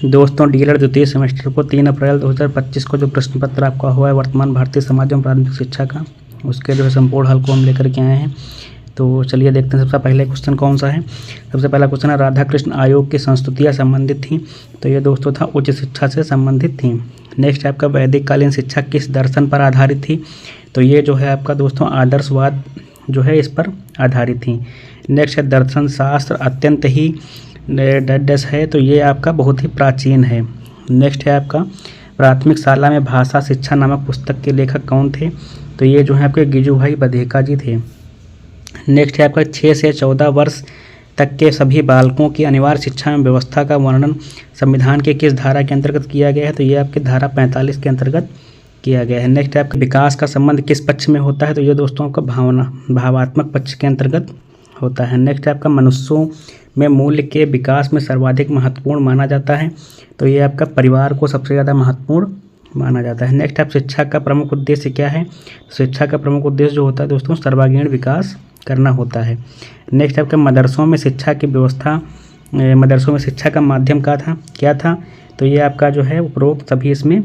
दोस्तों डीलर द्वितीय सेमेस्टर को 3 अप्रैल 2025 को जो प्रश्न पत्र आपका हुआ है वर्तमान भारतीय समाज एवं प्रारंभिक शिक्षा का, उसके जो है संपूर्ण हल को हम लेकर के आए हैं। तो चलिए देखते हैं सबसे पहले क्वेश्चन कौन सा है। सबसे पहला क्वेश्चन है राधा कृष्ण आयोग की संस्तुतियाँ संबंधित थी। तो ये दोस्तों था उच्च शिक्षा से संबंधित थी। नेक्स्ट है आपका वैदिक कालीन शिक्षा किस दर्शन पर आधारित थी। तो ये जो है आपका दोस्तों आदर्शवाद जो है इस पर आधारित थी। नेक्स्ट है दर्शन शास्त्र अत्यंत ही डस है। तो ये आपका बहुत ही प्राचीन है। नेक्स्ट है आपका प्राथमिक शाला में भाषा शिक्षा नामक पुस्तक के लेखक कौन थे। तो ये जो है आपके गिजुभाई बधेका जी थे। नेक्स्ट है आपका 6 से 14 वर्ष तक के सभी बालकों की अनिवार्य शिक्षा में व्यवस्था का वर्णन संविधान के किस धारा के अंतर्गत किया गया है। तो ये आपके धारा 45 के अंतर्गत किया गया है। नेक्स्ट है आपका विकास का संबंध किस पक्ष में होता है। तो ये दोस्तों आपका भावात्मक पक्ष के अंतर्गत होता है। नेक्स्ट है आपका मनुष्यों में मूल्य के विकास में सर्वाधिक महत्वपूर्ण माना जाता है। तो ये आपका परिवार को सबसे ज़्यादा महत्वपूर्ण माना जाता है। नेक्स्ट आप शिक्षा का प्रमुख उद्देश्य क्या है। शिक्षा का प्रमुख उद्देश्य जो होता है दोस्तों सर्वांगीण विकास करना होता है। नेक्स्ट आपका मदरसों में शिक्षा की व्यवस्था, मदरसों में शिक्षा का माध्यम क्या था। तो ये आपका जो है उपरोक्त सभी इसमें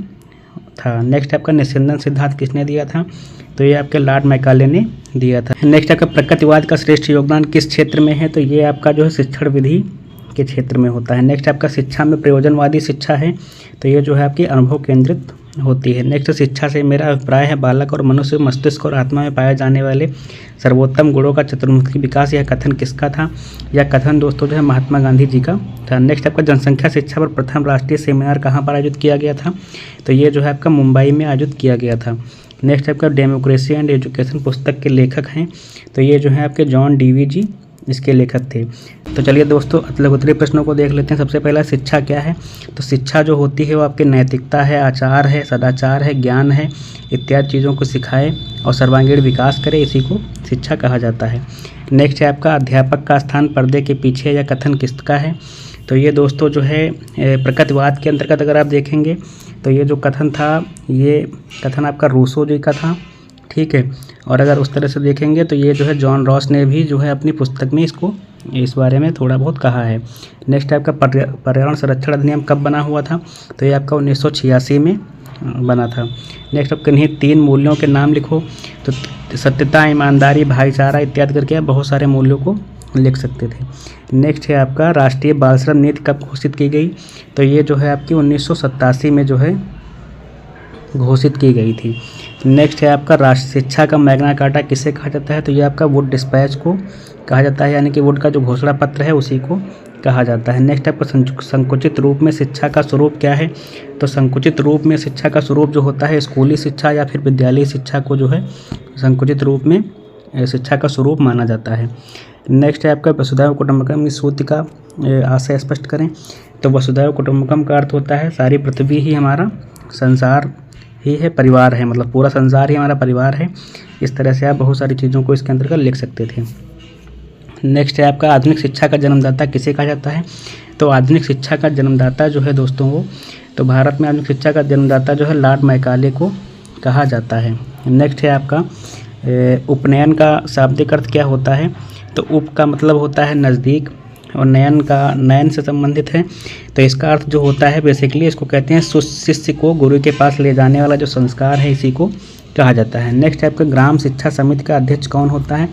था। नेक्स्ट आपका निस्यंदन सिद्धांत किसने दिया था। तो ये आपके लॉर्ड मैकाले ने दिया था। नेक्स्ट आपका प्रकृतिवाद का श्रेष्ठ योगदान किस क्षेत्र में है। तो ये आपका जो है शिक्षण विधि के क्षेत्र में होता है। नेक्स्ट आपका शिक्षा में प्रयोजनवादी शिक्षा है। तो ये जो है आपकी अनुभव केंद्रित होती है। नेक्स्ट शिक्षा से मेरा अभिप्राय है बालक और मनुष्य मस्तिष्क और आत्मा में पाए जाने वाले सर्वोत्तम गुणों का चतुर्मुखी विकास। यह कथन किसका था। यह कथन दोस्तों जो है महात्मा गांधी जी का था। नेक्स्ट आपका जनसंख्या शिक्षा पर प्रथम राष्ट्रीय सेमिनार कहाँ पर आयोजित किया गया था। तो ये जो है आपका मुंबई में आयोजित किया गया था। नेक्स्ट आपका डेमोक्रेसी एंड एजुकेशन पुस्तक के लेखक हैं। तो ये जो है आपके जॉन डीवी जी इसके लेखक थे। तो चलिए दोस्तों अतले उत्तरी प्रश्नों को देख लेते हैं। सबसे पहला शिक्षा क्या है। तो शिक्षा जो होती है वो आपकी नैतिकता है, आचार है, सदाचार है, ज्ञान है इत्यादि चीज़ों को सिखाए और सर्वांगीण विकास करे, इसी को शिक्षा कहा जाता है। नेक्स्ट है आपका अध्यापक का स्थान पर्दे के पीछे या कथन किसका है। तो ये दोस्तों जो है प्रकृतिवाद के अंतर्गत अगर आप देखेंगे तो ये जो कथन था ये कथन आपका रूसो जी का था, ठीक है। और अगर उस तरह से देखेंगे तो ये जो है जॉन रॉस ने भी जो है अपनी पुस्तक में इस बारे में थोड़ा बहुत कहा है। नेक्स्ट आपका पर्यावरण संरक्षण अधिनियम कब बना हुआ था। तो ये आपका 1986 में बना था। नेक्स्ट आप किन्हीं 3 मूल्यों के नाम लिखो। तो सत्यता, ईमानदारी, भाईचारा इत्यादि करके आप बहुत सारे मूल्यों को लिख सकते थे। नेक्स्ट है आपका राष्ट्रीय बाल श्रम नीति कब घोषित की गई। तो ये जो है आपकी 1987 में जो है घोषित की गई थी। नेक्स्ट है आपका राष्ट्रीय शिक्षा का मैग्ना कार्टा किसे कहा जाता है। तो ये आपका वुड डिस्पैच को कहा जाता है, यानी कि वुड का जो घोषणा पत्र है उसी को कहा जाता है। नेक्स्ट आपका संकुचित रूप में शिक्षा का स्वरूप क्या है। तो संकुचित रूप में शिक्षा का स्वरूप जो होता है स्कूली शिक्षा या फिर विद्यालयी शिक्षा को जो है संकुचित रूप में शिक्षा का स्वरूप माना जाता है। नेक्स्ट है आपका वसुधैव कुटुंबकम इस सूत्र का आशय स्पष्ट करें। तो वसुधैव कुटुंबकम का अर्थ होता है सारी पृथ्वी ही हमारा संसार ही है, परिवार है, मतलब पूरा संसार ही हमारा परिवार है। इस तरह से आप बहुत सारी चीज़ों को इसके अंतर्गत लिख सकते थे। नेक्स्ट है आपका आधुनिक शिक्षा का जन्मदाता किसे कहा जाता है। तो आधुनिक शिक्षा का जन्मदाता जो है दोस्तों वो तो भारत में आधुनिक शिक्षा का जन्मदाता जो है लॉर्ड मैकाले को कहा जाता है। नेक्स्ट है आपका उपनयन का शाब्दिक अर्थ क्या होता है। तो उप का मतलब होता है नज़दीक और नयन से संबंधित है। तो इसका अर्थ जो होता है बेसिकली इसको कहते हैं शिष्य को गुरु के पास ले जाने वाला जो संस्कार है इसी को कहा जाता है। नेक्स्ट है आपका ग्राम शिक्षा समिति का अध्यक्ष कौन होता है।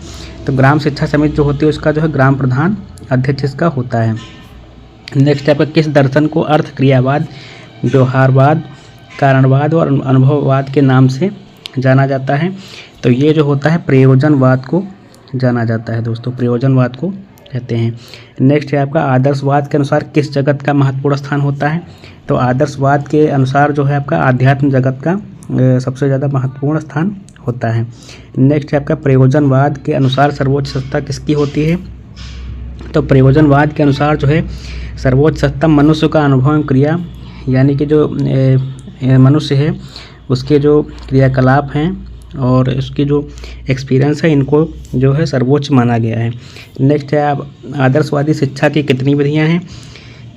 तो ग्राम शिक्षा समिति जो होती है उसका जो है ग्राम प्रधान अध्यक्ष इसका होता है। नेक्स्ट है आपका किस दर्शन को अर्थ क्रियावाद, व्यवहारवाद, कारणवाद और अनुभववाद के नाम से जाना जाता है। तो ये जो होता है प्रयोजनवाद को जाना जाता है दोस्तों, प्रयोजनवाद को कहते हैं। नेक्स्ट है आपका आदर्शवाद के अनुसार किस जगत का महत्वपूर्ण स्थान होता है। तो आदर्शवाद के अनुसार जो है आपका आध्यात्म जगत का सबसे ज़्यादा महत्वपूर्ण स्थान होता है। नेक्स्ट है आपका प्रयोजनवाद के अनुसार सर्वोच्च सत्ता किसकी होती है। तो प्रयोजनवाद के अनुसार जो है सर्वोच्च सत्ता मनुष्य का अनुभव एवं क्रिया, यानी कि जो मनुष्य है उसके जो क्रियाकलाप हैं और उसकी जो एक्सपीरियंस है इनको जो है सर्वोच्च माना गया है। नेक्स्ट है आप आदर्शवादी शिक्षा की कितनी विधियां हैं।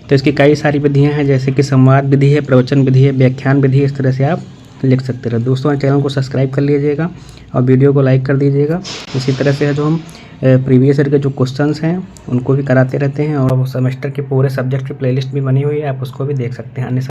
तो इसकी कई सारी विधियां हैं, जैसे कि संवाद विधि है, प्रवचन विधि है, व्याख्यान विधि है। इस तरह से आप लिख सकते रहे। दोस्तों चैनल को सब्सक्राइब कर लीजिएगा और वीडियो को लाइक कर दीजिएगा। इसी तरह से जो हम प्रीवियस ईयर के जो क्वेश्चंस हैं उनको भी कराते रहते हैं, और सेमेस्टर के पूरे सब्जेक्ट की प्लेलिस्ट भी बनी हुई है, आप उसको भी देख सकते हैं। अन्य